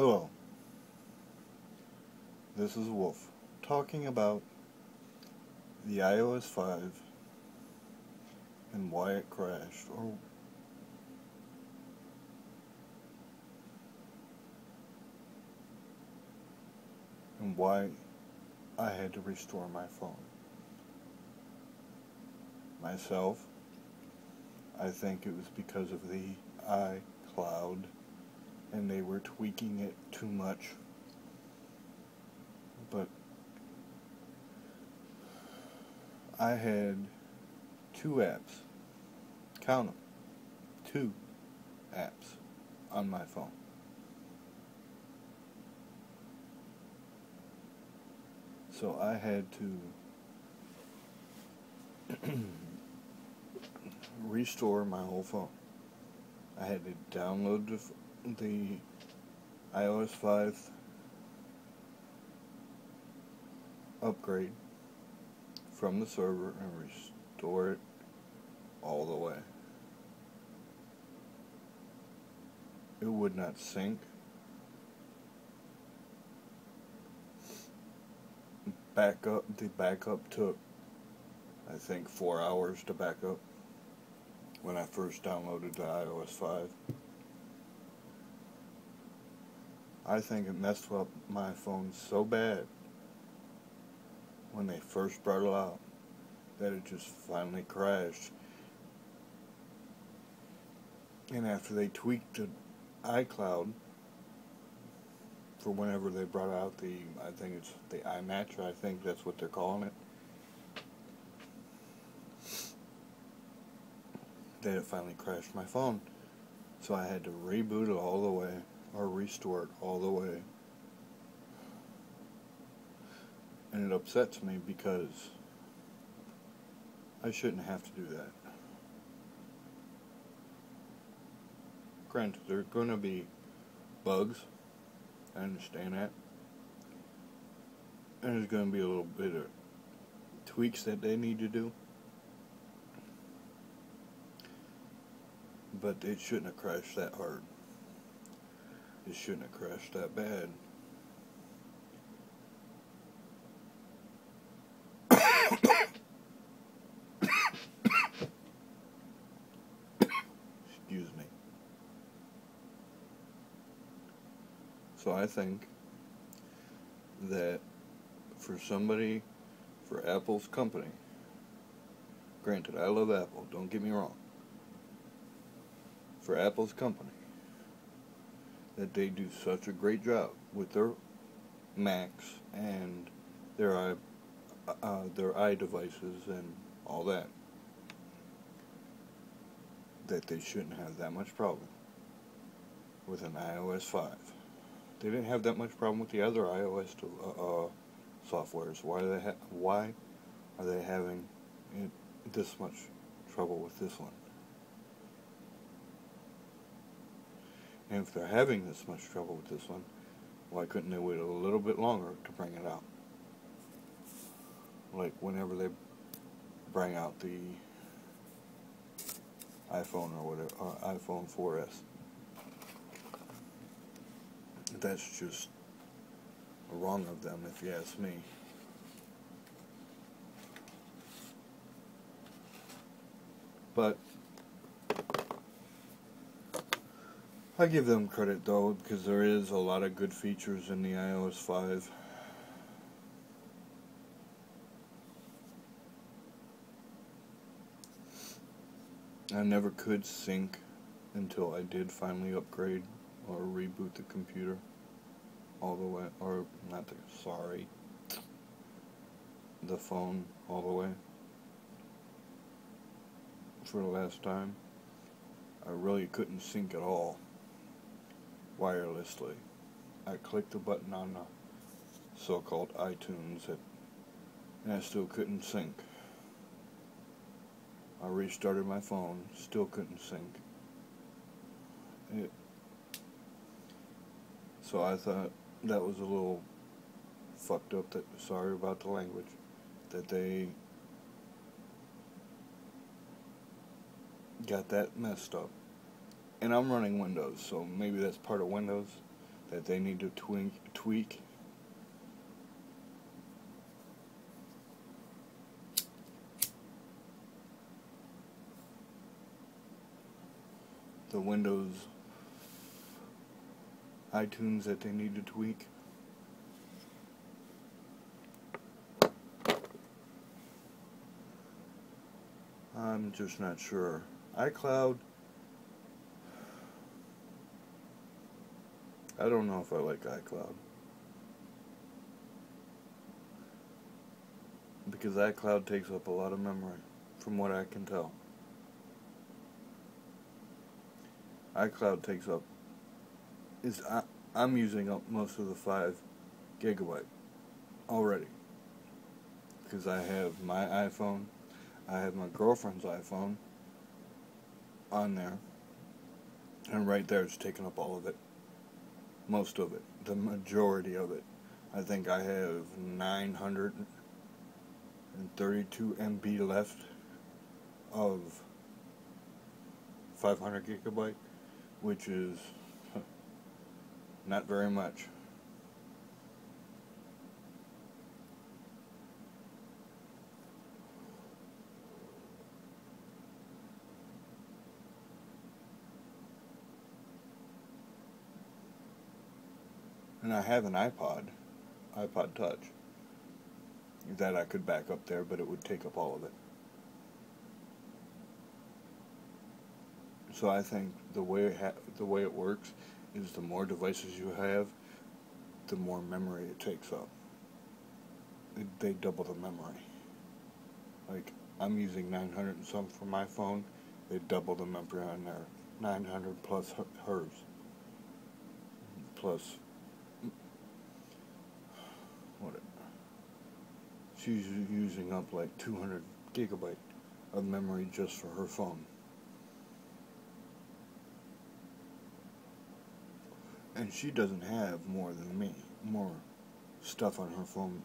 Hello, this is Wolf talking about the iOS 5 and why it crashed, and why I had to restore my phone. Myself, I think it was because of the iCloud and they were tweaking it too much. But I had two apps, count them, two apps on my phone. So I had to restore my whole phone. I had to download the iOS 5 upgrade from the server and restore it all the way. It would not sync. The backup took, I think, 4 hours to back up when I first downloaded the iOS 5. I think it messed up my phone so bad when they first brought it out that it just finally crashed. And after they tweaked the iCloud for whenever they brought out I think it's the iMatch, I think that's what they're calling it, that it finally crashed my phone. So I had to reboot it all the way, or restore it all the way. And it upsets me because I shouldn't have to do that. Granted, there are going to be bugs, I understand that. And there's going to be a little bit of tweaks that they need to do. But it shouldn't have crashed that hard. It shouldn't have crashed that bad. Excuse me. So I think that for Apple's company, granted, I love Apple, don't get me wrong, for Apple's company, that they do such a great job with their Macs and their iDevices and all that they shouldn't have that much problem with an iOS 5. They didn't have that much problem with the other iOS softwares. Why are they having this much trouble with this one? And if they're having this much trouble with this one, why couldn't they wait a little bit longer to bring it out? Like whenever they bring out the iPhone or whatever, iPhone 4S. That's just wrong of them, if you ask me. But I give them credit though, because there is a lot of good features in the iOS 5. I never could sync until I did finally upgrade or reboot the computer all the way, or not the, sorry, the phone all the way for the last time. I really couldn't sync at all wirelessly. I clicked the button on the so-called iTunes and I still couldn't sync. I restarted my phone, still couldn't sync. So I thought that was a little fucked up, sorry about the language, that they got that messed up. And I'm running Windows, so maybe that's part of Windows. that they need to tweak. The Windows iTunes that they need to tweak. I'm just not sure. iCloud, I don't know if I like iCloud. Because iCloud takes up a lot of memory, from what I can tell. iCloud takes up, I'm using up most of the 5 gigabyte already. Because I have my iPhone, I have my girlfriend's iPhone on there, and right there it's taking up all of it. Most of it. The majority of it. I think I have 932 MB left of 500 gigabyte, which is not very much. And I have an iPod Touch, that I could back up there, but it would take up all of it. So I think the way it works is the more devices you have, the more memory it takes up. They double the memory. Like, I'm using 900 and some for my phone, they double the memory on there. 900 plus hers. Plus, she's using up like 200 gigabyte of memory just for her phone. And she doesn't have more than me, more stuff on her phone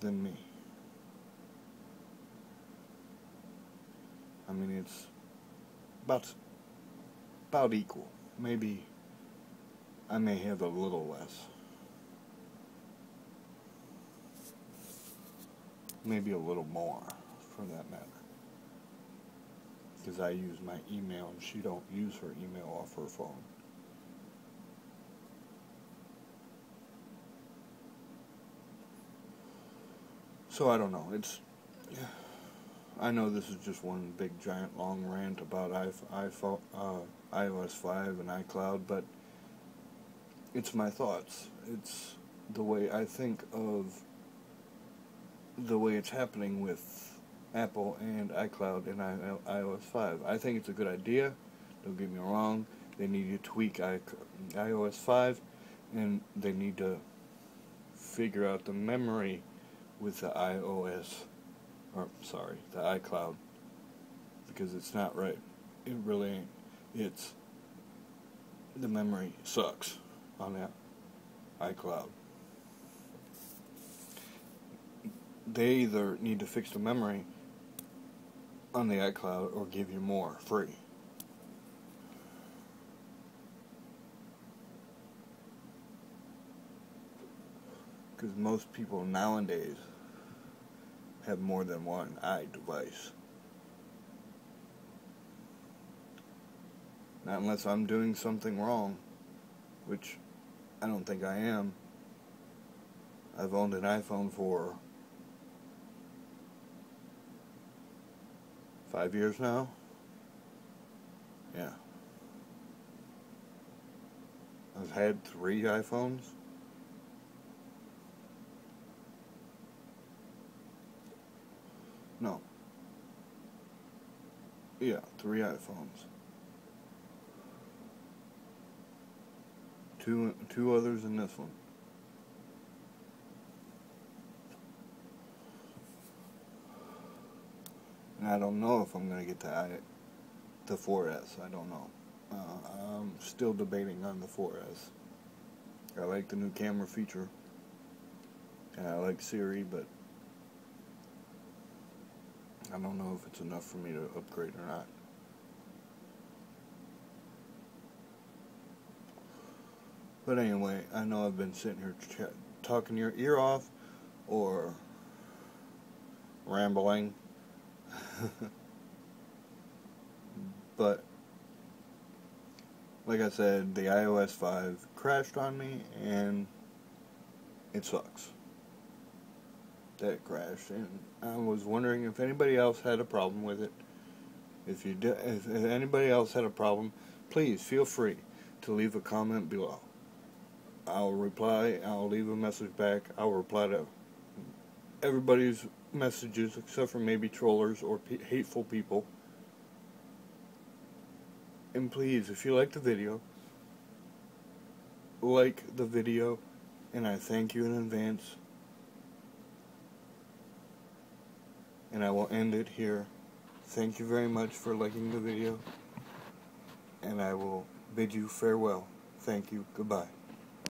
than me. I mean, it's about equal. Maybe I may have a little less. Maybe a little more, for that matter. Because I use my email and she don't use her email off her phone. So I don't know. I know this is just one big giant long rant about iOS 5 and iCloud, but it's my thoughts. It's the way I think of the way it's happening with Apple and iCloud and iOS 5. I think it's a good idea. Don't get me wrong. They need to tweak iOS 5, and they need to figure out the memory with the the iCloud, because it's not right. It really ain't. The memory sucks on that iCloud. They either need to fix the memory on the iCloud or give you more free. Because most people nowadays have more than one iDevice. Not unless I'm doing something wrong, which I don't think I am. I've owned an iPhone for 5 years now? Yeah. I've had 3 iPhones. No. Yeah, 3 iPhones. Two others in this one. And I don't know if I'm going to get the 4S. I don't know. I'm still debating on the 4S. I like the new camera feature. And I like Siri, but I don't know if it's enough for me to upgrade or not. But anyway, I know I've been sitting here talking your ear off or rambling. But like I said, the iOS 5 crashed on me, and it sucks that it crashed. And I was wondering if anybody else had a problem with it. If anybody else had a problem, please feel free to leave a comment below. I'll reply. I'll leave a message back. I'll reply to everybody's messages except for maybe trollers or hateful people. And please, if you like the video, and I thank you in advance. And I will end it here. Thank you very much for liking the video, and I will bid you farewell. Thank you. Goodbye.